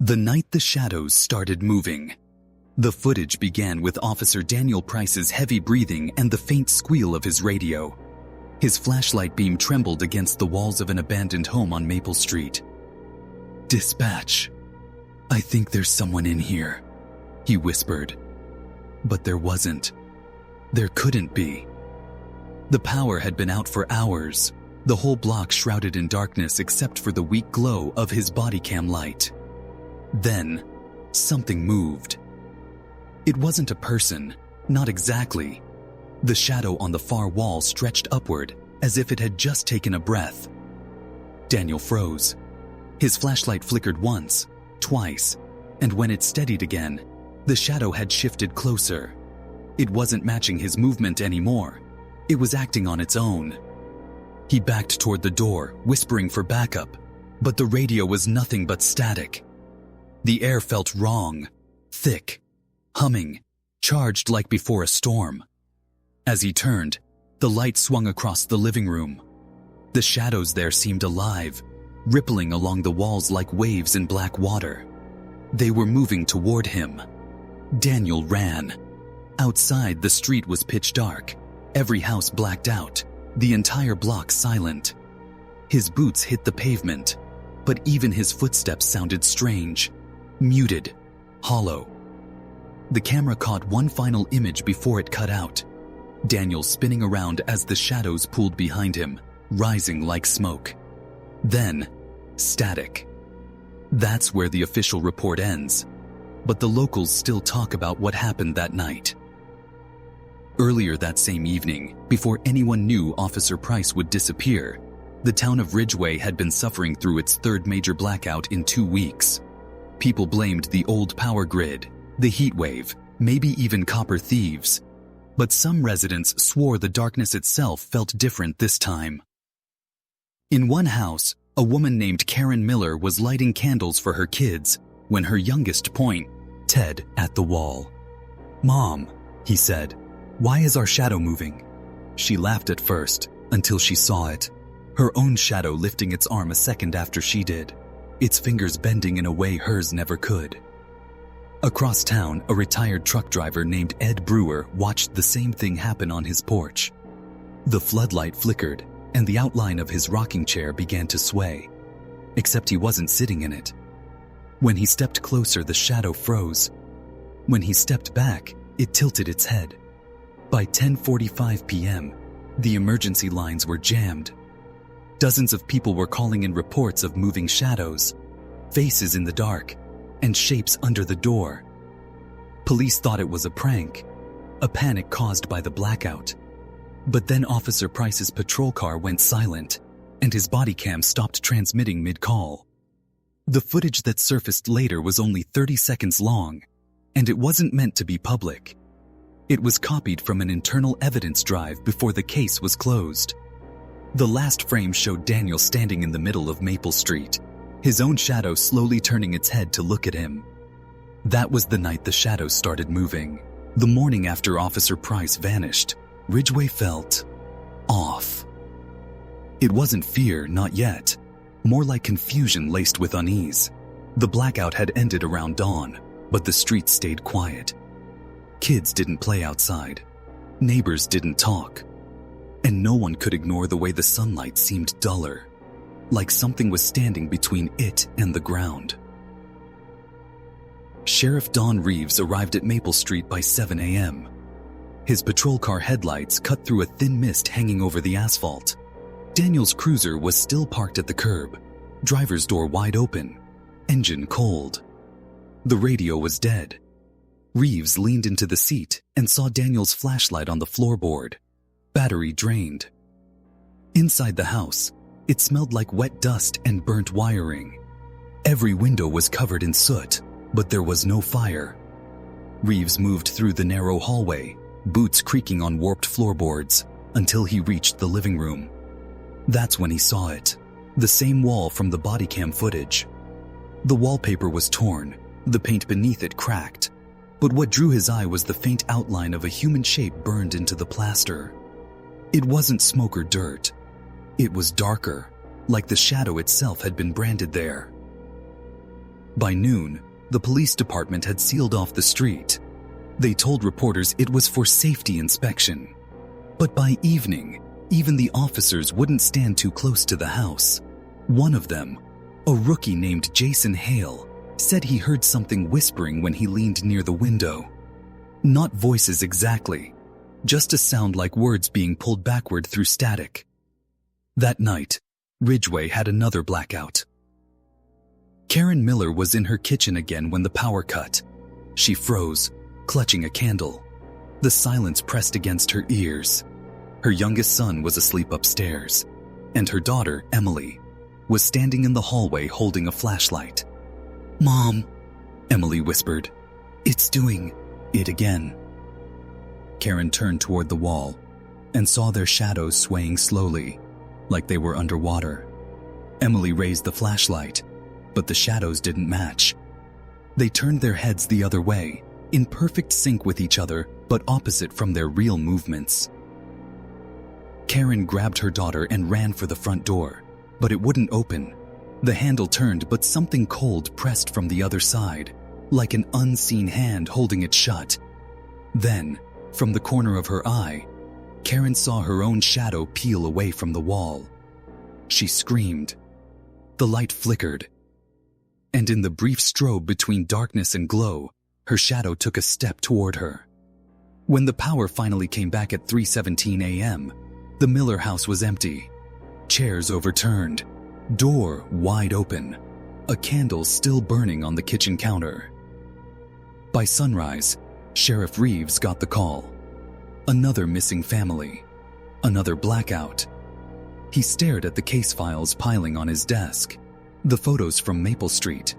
The night the shadows started moving. The footage began with Officer Daniel Price's heavy breathing and the faint squeal of his radio. His flashlight beam trembled against the walls of an abandoned home on Maple Street. "Dispatch. I think there's someone in here," he whispered. But there wasn't. There couldn't be. The power had been out for hours, the whole block shrouded in darkness except for the weak glow of his Bodycam light. Then, something moved. It wasn't a person, not exactly. The shadow on the far wall stretched upward as if it had just taken a breath. Daniel froze. His flashlight flickered once, twice, and when it steadied again, the shadow had shifted closer. It wasn't matching his movement anymore. It was acting on its own. He backed toward the door, whispering for backup, but the radio was nothing but static. The air felt wrong, thick, humming, charged like before a storm. As he turned, the light swung across the living room. The shadows there seemed alive, rippling along the walls like waves in black water. They were moving toward him. Daniel ran. Outside, the street was pitch dark, every house blacked out, the entire block silent. His boots hit the pavement, but even his footsteps sounded strange, muted, hollow. The camera caught one final image before it cut out. Daniel spinning around as the shadows pulled behind him, rising like smoke. Then, static. That's where the official report ends, but the locals still talk about what happened that night. Earlier that same evening, before anyone knew Officer Price would disappear, the town of Ridgeway had been suffering through its third major blackout in 2 weeks. People blamed the old power grid, the heat wave, maybe even copper thieves. But some residents swore the darkness itself felt different this time. In one house, a woman named Karen Miller was lighting candles for her kids when her youngest Ted, at the wall. "Mom," he said, "why is our shadow moving?" She laughed at first, until she saw it. Her own shadow lifting its arm a second after she did, its fingers bending in a way hers never could. Across town, a retired truck driver named Ed Brewer watched the same thing happen on his porch. The floodlight flickered, and the outline of his rocking chair began to sway. Except he wasn't sitting in it. When he stepped closer, the shadow froze. When he stepped back, it tilted its head. By 10:45 p.m., the emergency lines were jammed. Dozens of people were calling in reports of moving shadows, faces in the dark, and shapes under the door. Police thought it was a prank, a panic caused by the blackout. But then Officer Price's patrol car went silent, and his Bodycam stopped transmitting mid-call. The footage that surfaced later was only 30 seconds long, and it wasn't meant to be public. It was copied from an internal evidence drive before the case was closed. The last frame showed Daniel standing in the middle of Maple Street, his own shadow slowly turning its head to look at him. That was the night the shadows started moving. The morning after Officer Price vanished, Ridgeway felt off. It wasn't fear, not yet. More like confusion laced with unease. The blackout had ended around dawn, but the streets stayed quiet. Kids didn't play outside. Neighbors didn't talk. And no one could ignore the way the sunlight seemed duller, like something was standing between it and the ground. Sheriff Don Reeves arrived at Maple Street by 7 a.m. His patrol car headlights cut through a thin mist hanging over the asphalt. Daniel's cruiser was still parked at the curb, driver's door wide open, engine cold. The radio was dead. Reeves leaned into the seat and saw Daniel's flashlight on the floorboard, battery drained. Inside the house, it smelled like wet dust and burnt wiring. Every window was covered in soot, but there was no fire. Reeves moved through the narrow hallway, boots creaking on warped floorboards, until he reached the living room. That's when he saw it, the same wall from the Bodycam footage. The wallpaper was torn, the paint beneath it cracked, but what drew his eye was the faint outline of a human shape burned into the plaster. It wasn't smoke or dirt. It was darker, like the shadow itself had been branded there. By noon, the police department had sealed off the street. They told reporters it was for safety inspection. But by evening, even the officers wouldn't stand too close to the house. One of them, a rookie named Jason Hale, said he heard something whispering when he leaned near the window. Not voices exactly, just a sound like words being pulled backward through static. That night, Ridgeway had another blackout. Karen Miller was in her kitchen again when the power cut. She froze, clutching a candle. The silence pressed against her ears. Her youngest son was asleep upstairs, and her daughter, Emily, was standing in the hallway holding a flashlight. "Mom," Emily whispered, "it's doing it again." Karen turned toward the wall and saw their shadows swaying slowly, like they were underwater. Emily raised the flashlight, but the shadows didn't match. They turned their heads the other way, in perfect sync with each other, but opposite from their real movements. Karen grabbed her daughter and ran for the front door, but it wouldn't open. The handle turned, but something cold pressed from the other side, like an unseen hand holding it shut. Then, from the corner of her eye, Karen saw her own shadow peel away from the wall. She screamed. The light flickered, and in the brief strobe between darkness and glow, her shadow took a step toward her. When the power finally came back at 3:17 a.m., the Miller house was empty. Chairs overturned, door wide open, a candle still burning on the kitchen counter. By sunrise, Sheriff Reeves got the call. Another missing family, another blackout. He stared at the case files piling on his desk, the photos from Maple Street,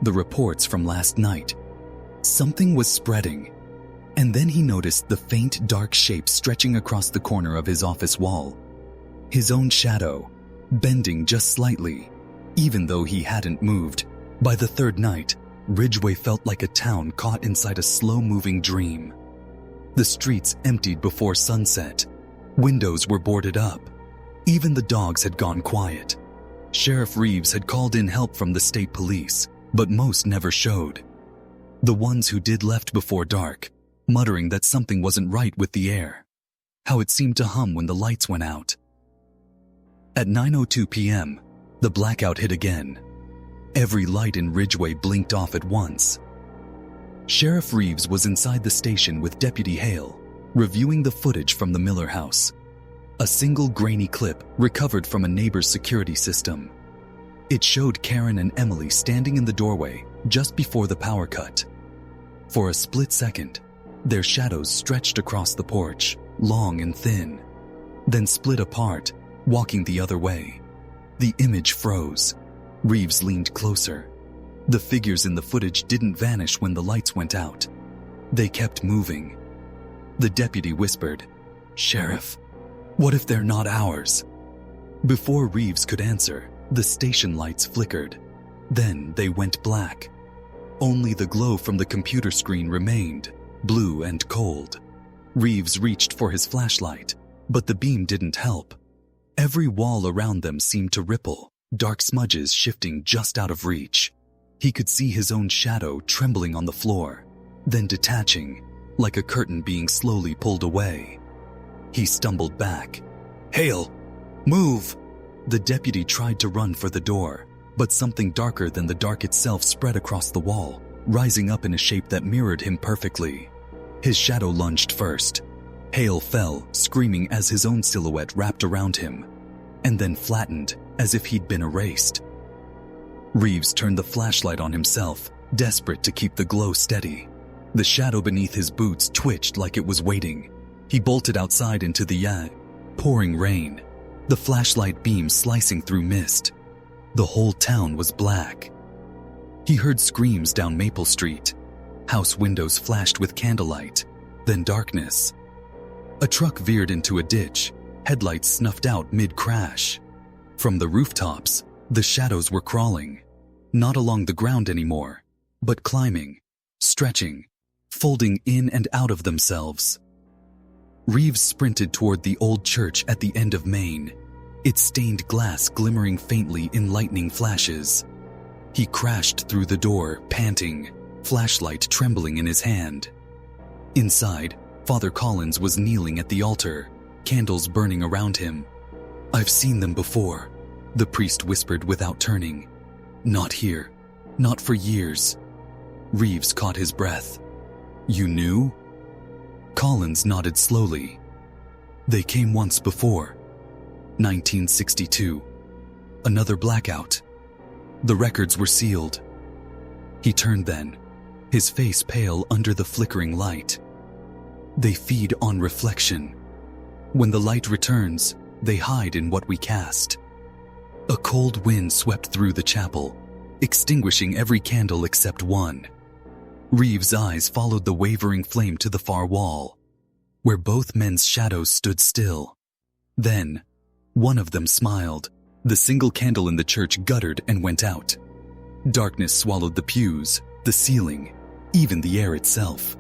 the reports from last night. Something was spreading, and then he noticed the faint dark shape stretching across the corner of his office wall. His own shadow, bending just slightly, even though he hadn't moved. By the third night, Ridgeway felt like a town caught inside a slow-moving dream. The streets emptied before sunset. Windows were boarded up. Even the dogs had gone quiet. Sheriff Reeves had called in help from the state police, but most never showed. The ones who did left before dark, muttering that something wasn't right with the air, how it seemed to hum when the lights went out. At 9:02 p.m., the blackout hit again. Every light in Ridgeway blinked off at once. Sheriff Reeves was inside the station with Deputy Hale, reviewing the footage from the Miller house. A single grainy clip recovered from a neighbor's security system. It showed Karen and Emily standing in the doorway just before the power cut. For a split second, their shadows stretched across the porch, long and thin, then split apart, walking the other way. The image froze. Reeves leaned closer. The figures in the footage didn't vanish when the lights went out. They kept moving. The deputy whispered, "Sheriff, what if they're not ours?" Before Reeves could answer, the station lights flickered. Then they went black. Only the glow from the computer screen remained, blue and cold. Reeves reached for his flashlight, but the beam didn't help. Every wall around them seemed to ripple, dark smudges shifting just out of reach. He could see his own shadow trembling on the floor, then detaching, like a curtain being slowly pulled away. He stumbled back. "Hale, move!" The deputy tried to run for the door, but something darker than the dark itself spread across the wall, rising up in a shape that mirrored him perfectly. His shadow lunged first. Hale fell, screaming as his own silhouette wrapped around him, and then flattened as if he'd been erased. Reeves turned the flashlight on himself, desperate to keep the glow steady. The shadow beneath his boots twitched like it was waiting. He bolted outside into the pouring rain, the flashlight beam slicing through mist. The whole town was black. He heard screams down Maple Street. House windows flashed with candlelight, then darkness. A truck veered into a ditch, headlights snuffed out mid-crash. From the rooftops, the shadows were crawling, not along the ground anymore, but climbing, stretching, folding in and out of themselves. Reeves sprinted toward the old church at the end of Main, its stained glass glimmering faintly in lightning flashes. He crashed through the door, panting, flashlight trembling in his hand. Inside, Father Collins was kneeling at the altar, candles burning around him. "I've seen them before," the priest whispered without turning. "Not here. Not for years." Reeves caught his breath. "You knew?" Collins nodded slowly. "They came once before. 1962. Another blackout. The records were sealed." He turned then, his face pale under the flickering light. "They feed on reflection. When the light returns, they hide in what we cast." A cold wind swept through the chapel, extinguishing every candle except one. Reeves' eyes followed the wavering flame to the far wall, where both men's shadows stood still. Then, one of them smiled. The single candle in the church guttered and went out. Darkness swallowed the pews, the ceiling, even the air itself.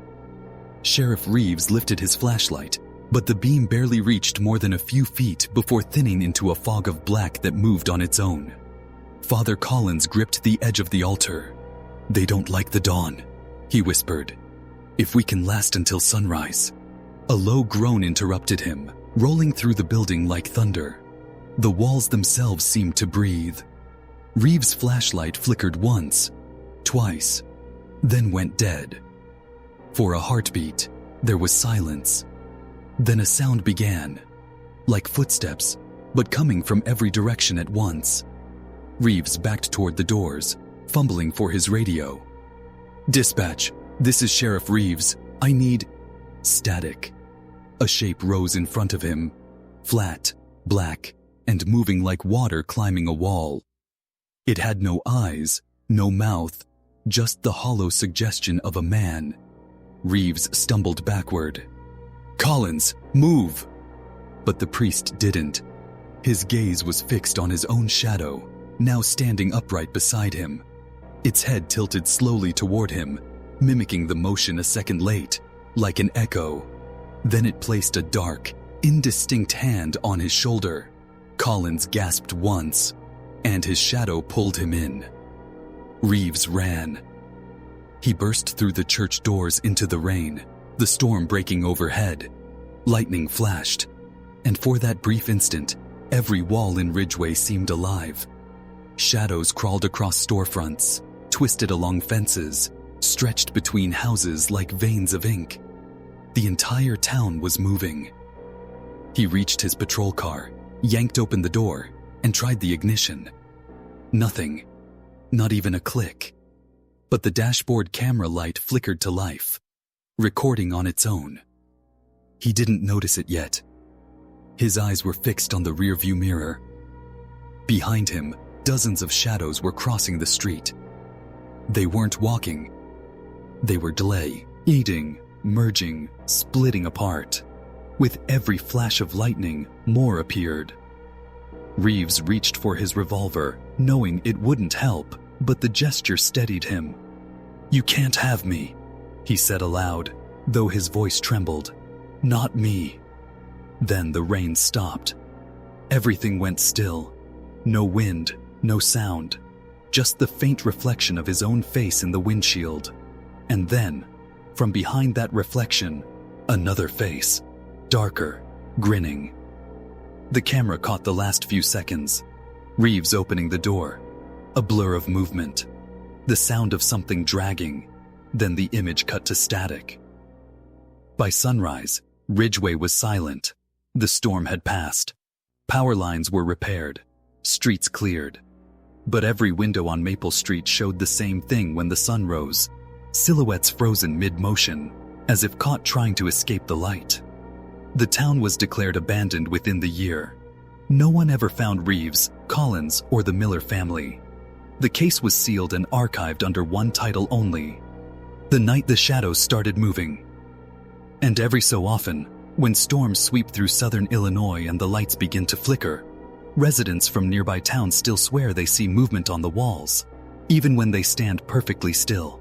Sheriff Reeves lifted his flashlight, but the beam barely reached more than a few feet before thinning into a fog of black that moved on its own. Father Collins gripped the edge of the altar. "They don't like the dawn," he whispered. "If we can last until sunrise." A low groan interrupted him, rolling through the building like thunder. The walls themselves seemed to breathe. Reeves' flashlight flickered once, twice, then went dead. For a heartbeat, there was silence. Then a sound began, like footsteps, but coming from every direction at once. Reeves backed toward the doors, fumbling for his radio. "Dispatch, this is Sheriff Reeves. I need..." Static. A shape rose in front of him, flat, black, and moving like water climbing a wall. It had no eyes, no mouth, just the hollow suggestion of a man. Reeves stumbled backward. "Collins, move!" But the priest didn't. His gaze was fixed on his own shadow, now standing upright beside him. Its head tilted slowly toward him, mimicking the motion a second late, like an echo. Then it placed a dark, indistinct hand on his shoulder. Collins gasped once, and his shadow pulled him in. Reeves ran. He burst through the church doors into the rain, the storm breaking overhead. Lightning flashed, and for that brief instant, every wall in Ridgeway seemed alive. Shadows crawled across storefronts, twisted along fences, stretched between houses like veins of ink. The entire town was moving. He reached his patrol car, yanked open the door, and tried the ignition. Nothing. Not even a click. But the dashboard camera light flickered to life, recording on its own. He didn't notice it yet. His eyes were fixed on the rearview mirror. Behind him, dozens of shadows were crossing the street. They weren't walking. They were eating, merging, splitting apart. With every flash of lightning, more appeared. Reeves reached for his revolver, knowing it wouldn't help, but the gesture steadied him. "You can't have me," he said aloud, though his voice trembled. "Not me." Then the rain stopped. Everything went still. No wind, no sound, just the faint reflection of his own face in the windshield. And then, from behind that reflection, another face, darker, grinning. The camera caught the last few seconds. Reeves opening the door, a blur of movement, the sound of something dragging, then the image cut to static. By sunrise, Ridgeway was silent. The storm had passed. Power lines were repaired, streets cleared. But every window on Maple Street showed the same thing when the sun rose, silhouettes frozen mid-motion, as if caught trying to escape the light. The town was declared abandoned within the year. No one ever found Reeves, Collins, or the Miller family. The case was sealed and archived under one title only: The Night the Shadows Started Moving. And every so often, when storms sweep through southern Illinois and the lights begin to flicker, residents from nearby towns still swear they see movement on the walls, even when they stand perfectly still.